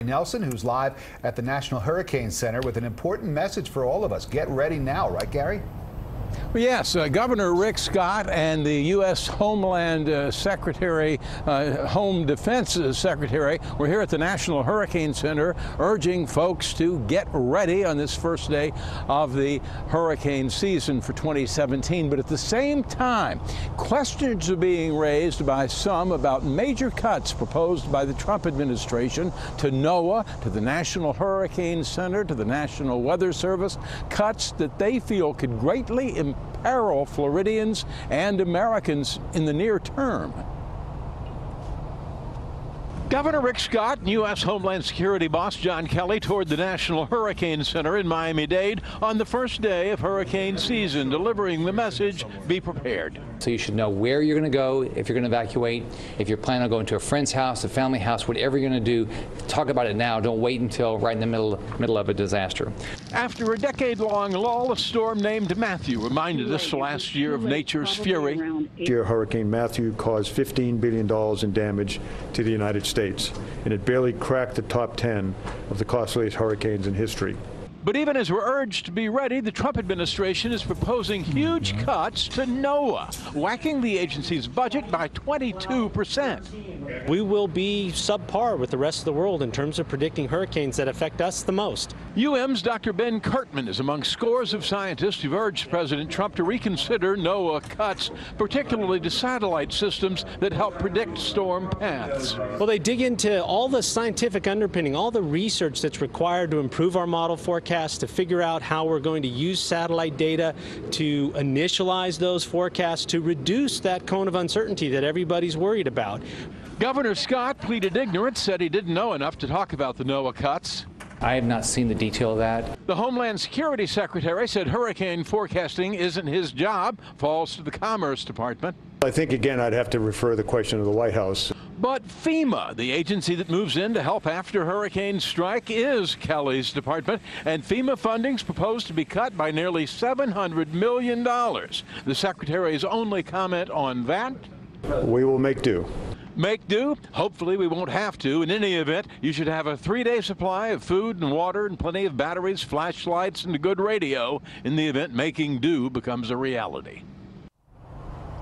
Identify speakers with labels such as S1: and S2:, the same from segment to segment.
S1: Nelson, who's live at the National Hurricane Center with an important message for all of us. Get ready now, right, Gary?
S2: Well, yes, Governor Rick Scott and the U.S. Homeland Secretary, Home Defense Secretary, were here at the National Hurricane Center urging folks to get ready on this first day of the hurricane season for 2017. But at the same time, questions are being raised by some about major cuts proposed by the Trump administration to NOAA, to the National Hurricane Center, to the National Weather Service, cuts that they feel could greatly imperil Floridians and Americans in the near term. Governor Rick Scott and U.S. Homeland Security boss John Kelly toured the National Hurricane Center in Miami-Dade on the first day of hurricane season, delivering the message, be prepared.
S3: So you should know where you're going to go if you're going to evacuate, if you're planning on going to a friend's house, a family house, whatever you're going to do, talk about it now. Don't wait until right in the middle of a disaster.
S2: After a decade-long lull, a storm named Matthew reminded us last year of nature's fury.
S4: Hurricane Matthew caused $15 billion in damage to the United States, and it barely cracked the top 10 of the costliest hurricanes in history.
S2: But even as we're urged to be ready, the Trump administration is proposing huge cuts to NOAA, whacking the agency's budget by 22%.
S5: We will be subpar with the rest of the world in terms of predicting hurricanes that affect us the most.
S2: UM's Dr. Ben Kirtman is among scores of scientists who've urged President Trump to reconsider NOAA cuts, particularly to satellite systems that help predict storm paths.
S5: Well, they dig into all the scientific underpinning, all the research that's required to improve our model forecast, to figure out how we're going to use satellite data to initialize those forecasts to reduce that cone of uncertainty that everybody's worried about.
S2: Governor Scott pleaded ignorance, said he didn't know enough to talk about the NOAA cuts.
S3: I have not seen the detail of that.
S2: The Homeland Security Secretary said hurricane forecasting isn't his job, falls to the Commerce Department.
S4: I think, again, I'd have to refer the question to the White House.
S2: But FEMA, the agency that moves in to help after hurricanes strike, is Kelly's department, and FEMA funding's proposed to be cut by nearly $700 million. The Secretary's only comment on that?
S4: We will make do.
S2: Make do? Hopefully we won't have to. In any event, you should have a 3-day supply of food and water and plenty of batteries, flashlights, and a good radio in the event making do becomes a reality.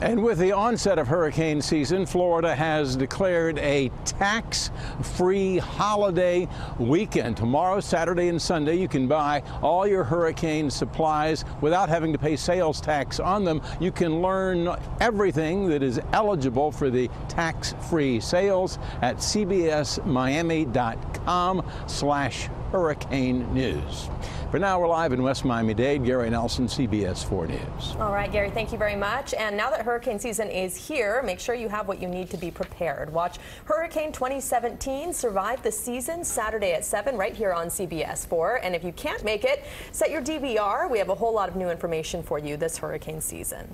S2: And with the onset of hurricane season, Florida has declared a tax-free holiday weekend. Tomorrow, Saturday, and Sunday, you can buy all your hurricane supplies without having to pay sales tax on them. You can learn everything that is eligible for the tax-free sales at cbsmiami.com/hurricane news. For now, we're live in West Miami-Dade. Gary Nelson, CBS 4 News.
S6: All right, Gary, thank you very much. And now that hurricane season is here, make sure you have what you need to be prepared. Watch Hurricane 2017 Survive the Season Saturday at 7 right here on CBS 4. And if you can't make it, set your DVR. We have a whole lot of new information for you this hurricane season.